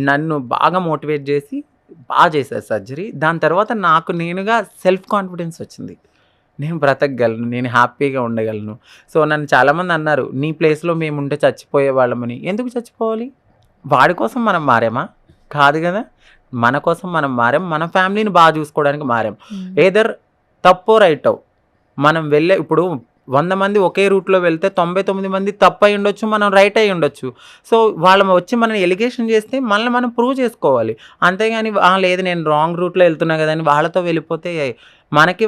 నన్ను బాగా మోటివేట్ చేసి బాగా చేశారు సర్జరీ. దాని తర్వాత నేనుగా సెల్ఫ్ కాన్ఫిడెన్స్ వచ్చింది, నేను బ్రతకగలను, నేను హ్యాపీగా ఉండగలను. సో నన్ను చాలామంది అన్నారు, నీ ప్లేస్లో మేము ఉంటే చచ్చిపోయే వాళ్ళమని. ఎందుకు చచ్చిపోవాలి? వాడి కోసం మనం మారామా? కాదు కదా, మన కోసం మనం మారాం, మన ఫ్యామిలీని బాగా చూసుకోవడానికి మారాం. ఏదర్ తప్పో రైటో మనం ఇప్పుడు 100 మంది ఒకే రూట్లో వెళ్తే 99 మంది తప్పు అయి ఉండొచ్చు, మనం రైట్ అయి ఉండొచ్చు. సో వాళ్ళు వచ్చి మనం ఎలిగేషన్ చేస్తే మనల్ని మనం ప్రూవ్ చేసుకోవాలి. అంతేగాని లేదు నేను రాంగ్ రూట్లో వెళ్తున్నా కదా అని వాళ్ళతో వెళ్ళిపోతే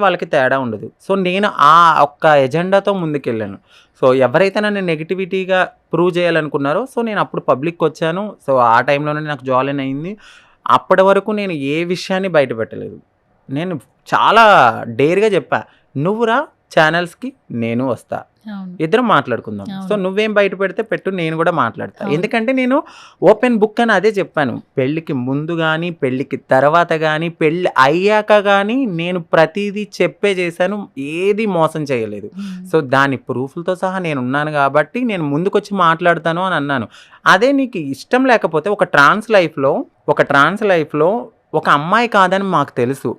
వాళ్ళకి తేడా ఉండదు. సో నేను ఆ ఒక్క ఎజెండాతో ముందుకెళ్ళాను. సో ఎవరైతే నన్ను నెగిటివిటీగా ప్రూవ్ చేయాలనుకున్నారో, సో నేను అప్పుడు పబ్లిక్కి వచ్చాను. సో ఆ టైంలోనే నాకు జాలిన్ అయింది. అప్పటి వరకు నేను ఏ విషయాన్ని బయట పెట్టలేదు. నేను చాలా డేర్గా చెప్పా, నువ్వురా ఛానల్స్కి, నేను వస్తా, ఇద్దరం మాట్లాడుకుందాం. సో నువ్వేం బయట పెడితే పెట్టు, నేను కూడా మాట్లాడతా. ఎందుకంటే నేను ఓపెన్ బుక్ అని అదే చెప్పాను. పెళ్ళికి ముందు కానీ, పెళ్ళికి తర్వాత కానీ, పెళ్ళి అయ్యాక కానీ నేను ప్రతిదీ చేశాను, ఏది మోసం చేయలేదు. సో దాని ప్రూఫ్లతో సహా నేను ఉన్నాను కాబట్టి నేను ముందుకొచ్చి మాట్లాడతాను అని అన్నాను. అదే నీకు ఇష్టం లేకపోతే ఒక ట్రాన్స్ లైఫ్లో ఒక అమ్మాయి కాదని మాకు తెలుసు,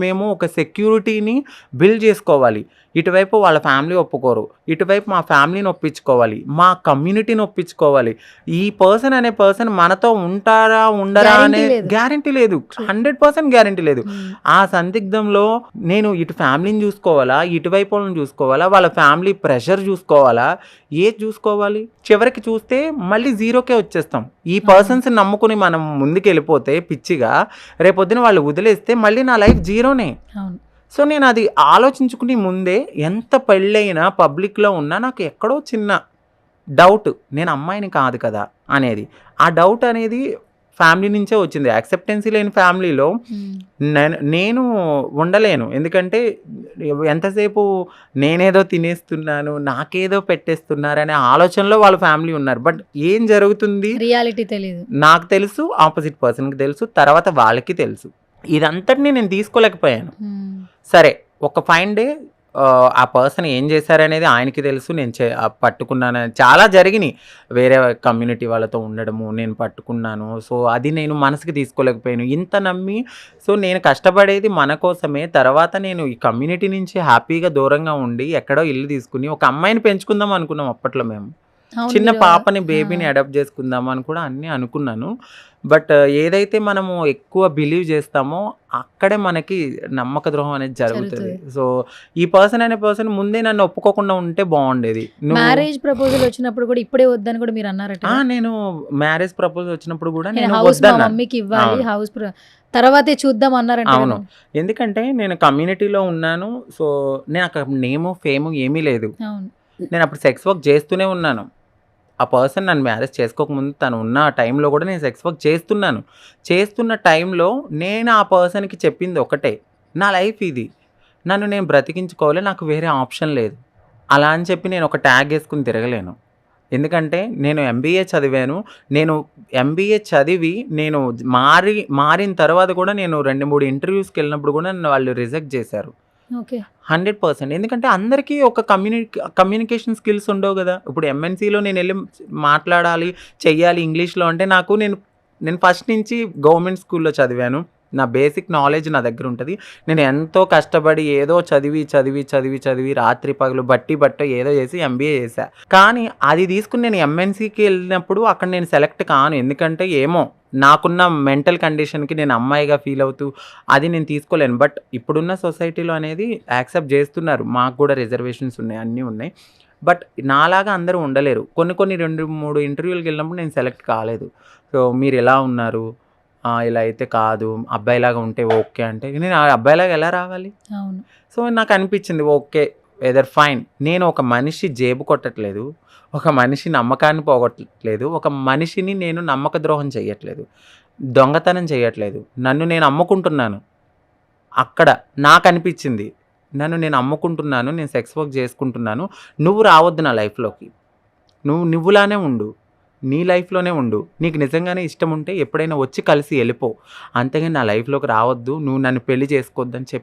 మేము ఒక సెక్యూరిటీని బిల్డ్ చేసుకోవాలి. ఇటువైపు వాళ్ళ ఫ్యామిలీ ఒప్పుకోరు, ఇటువైపు మా ఫ్యామిలీని ఒప్పించుకోవాలి, మా కమ్యూనిటీని ఒప్పించుకోవాలి. ఈ పర్సన్ అనే పర్సన్ మనతో ఉంటారా ఉండరా అనే గ్యారంటీ లేదు, 100% గ్యారంటీ లేదు. ఆ సందిగ్ధంలో నేను ఇటు ఫ్యామిలీని చూసుకోవాలా, ఇటువైపు వాళ్ళని చూసుకోవాలా, వాళ్ళ ఫ్యామిలీ ప్రెషర్ చూసుకోవాలా, ఏది చూసుకోవాలి? చివరికి చూస్తే మళ్ళీ జీరోకే వచ్చేస్తాం. ఈ పర్సన్స్ నమ్ముకుని మనం ముందుకు వెళ్ళిపోతే పిచ్చిగా, రేపొద్దున వాళ్ళు వదిలేస్తే మళ్ళీ నా లైఫ్ జీరోనే. సో నేను అది ఆలోచించుకుని ముందే, ఎంత పెళ్ళైనా పబ్లిక్లో ఉన్నా నాకు ఎక్కడో చిన్న డౌట్, నేను అమ్మాయిని కాదు కదా అనేది. ఆ డౌట్ అనేది ఫ్యామిలీ నుంచే వచ్చింది. యాక్సెప్టెన్సీ లేని ఫ్యామిలీలో నేను ఉండలేను. ఎందుకంటే ఎంతసేపు నేనేదో తినేస్తున్నాను, నాకేదో పెట్టేస్తున్నారు అనే ఆలోచనలో వాళ్ళ ఫ్యామిలీ ఉన్నారు. బట్ ఏం జరుగుతుంది రియాలిటీ తెలియదు. నాకు తెలుసు, ఆపోజిట్ పర్సన్కి తెలుసు, తర్వాత వాళ్ళకి తెలుసు. ఇదంతటిని నేను తీసుకోలేకపోయాను. సరే, ఒక ఫైన్ డే ఆ పర్సన్ ఏం చేశారనేది ఆయనకి తెలుసు. నేను పట్టుకున్నాను, చాలా జరిగినాయి. వేరే కమ్యూనిటీ వాళ్ళతో ఉండడము, నేను పట్టుకున్నాను. సో అది నేను మనసుకి తీసుకోలేకపోయాను. ఇంత నమ్మి, సో నేను కష్టపడేది మన కోసమే. తర్వాత నేను ఈ కమ్యూనిటీ నుంచి హ్యాపీగా దూరంగా ఉండి ఎక్కడో ఇల్లు తీసుకుని ఒక అమ్మాయిని పెంచుకుందాం అనుకున్నాం అప్పట్లో. మేము చిన్న పాపని, బేబీని అడాప్ట్ చేసుకుందాం అని కూడా అన్నీ అనుకున్నాను. బట్ ఏదైతే మనము ఎక్కువ బిలీవ్ చేస్తామో అక్కడే మనకి నమ్మక ద్రోహం అనేది జరుగుతుంది. సో ఈ పర్సన్ అనే పర్సన్ ముందే నన్ను ఒప్పుకోకుండా ఉంటే బాగుండేది. మ్యారేజ్ ప్రపోజల్ వచ్చినప్పుడు కూడా ఇప్పుడే వద్దని కూడా మీరు అన్నారట. నేను మ్యారేజ్ ప్రపోజల్ వచ్చినప్పుడు కూడా నేను హౌస్ మా మమ్మీకి ఇవ్వాలి, హౌస్ తర్వాతే చూద్దాం అన్నారంట. అవును, ఎందుకంటే నేను కమ్యూనిటీలో ఉన్నాను. సో నేను అక్కడ నేము ఫేము ఏమీ లేదు. నేను అప్పుడు సెక్స్ వర్క్ చేస్తూనే ఉన్నాను. ఆ పర్సన్ నన్ను మ్యారేజ్ చేసుకోకముందు తను ఉన్న టైంలో కూడా నేను సెక్స్ వర్క్ చేస్తున్నాను. చేస్తున్న టైంలో నేను ఆ పర్సన్కి చెప్పింది ఒకటే, నా లైఫ్ ఇది, నన్ను నేను బ్రతికించుకోవాలి, నాకు వేరే ఆప్షన్ లేదు. అలా అని చెప్పి నేను ఒక ట్యాగ్ వేసుకుని తిరగలేను. ఎందుకంటే నేను ఎంబీఏ చదివాను. నేను ఎంబీఏ చదివి నేను మారిన తర్వాత కూడా నేను 2-3 ఇంటర్వ్యూస్కి వెళ్ళినప్పుడు కూడా నన్ను వాళ్ళు రిజెక్ట్ చేశారు. 100%. ఎందుకంటే అందరికీ ఒక కమ్యూనికేషన్ స్కిల్స్ ఉండవు కదా. ఇప్పుడు ఎంఎన్సీలో నేను వెళ్ళి మాట్లాడాలి, చెయ్యాలి ఇంగ్లీష్లో అంటే నేను ఫస్ట్ నుంచి గవర్నమెంట్ స్కూల్లో చదివాను. నా బేసిక్ నాలెడ్జ్ నా దగ్గర ఉంటుంది. నేను ఎంతో కష్టపడి ఏదో చదివి రాత్రి పగలు బట్ట ఏదో చేసి ఎంబీఏ చేశా. కానీ అది తీసుకుని నేను ఎంఎన్సీకి వెళ్ళినప్పుడు అక్కడ నేను సెలెక్ట్ కాను. ఎందుకంటే ఏమో నాకున్న మెంటల్ కండిషన్కి నేను అమ్మాయిగా ఫీల్ అవుతూ అది నేను తీసుకోలేను. బట్ ఇప్పుడున్న సొసైటీలో అనేది యాక్సెప్ట్ చేస్తున్నారు. మాకు కూడా రిజర్వేషన్స్ ఉన్నాయి, అన్నీ ఉన్నాయి. బట్ నాలాగా అందరూ ఉండలేరు. కొన్ని 2-3 ఇంటర్వ్యూలకు వెళ్ళినప్పుడు నేను సెలెక్ట్ కాలేదు. సో మీరు ఎలా ఉన్నారు, ఇలా అయితే కాదు, అబ్బాయిలాగా ఉంటే ఓకే అంటే నేను ఆ అబ్బాయిలాగా ఎలా రావాలి? సో నాకు అనిపించింది ఓకే, వెదర్ ఫైన్. నేను ఒక మనిషి జేబు కొట్టట్లేదు, ఒక మనిషి నమ్మకాన్ని పోగొట్టట్లేదు, ఒక మనిషిని నేను నమ్మక ద్రోహం చేయట్లేదు, దొంగతనం చేయట్లేదు, నన్ను నేను అమ్ముకుంటున్నాను. అక్కడ నాకు అనిపించింది, నన్ను నేను అమ్ముకుంటున్నాను, నేను సెక్స్ వర్క్ చేసుకుంటున్నాను, నువ్వు రావద్దు నా లైఫ్లోకి, నువ్వులానే ఉండు, నీ లైఫ్లోనే ఉండు, నీకు నిజంగానే ఇష్టం ఉంటే ఎప్పుడైనా వచ్చి కలిసి వెళ్ళిపో, అంతేగాని నా లైఫ్లోకి రావద్దు, నువ్వు నన్ను పెళ్లి చేసుకోవద్దని చెప్పి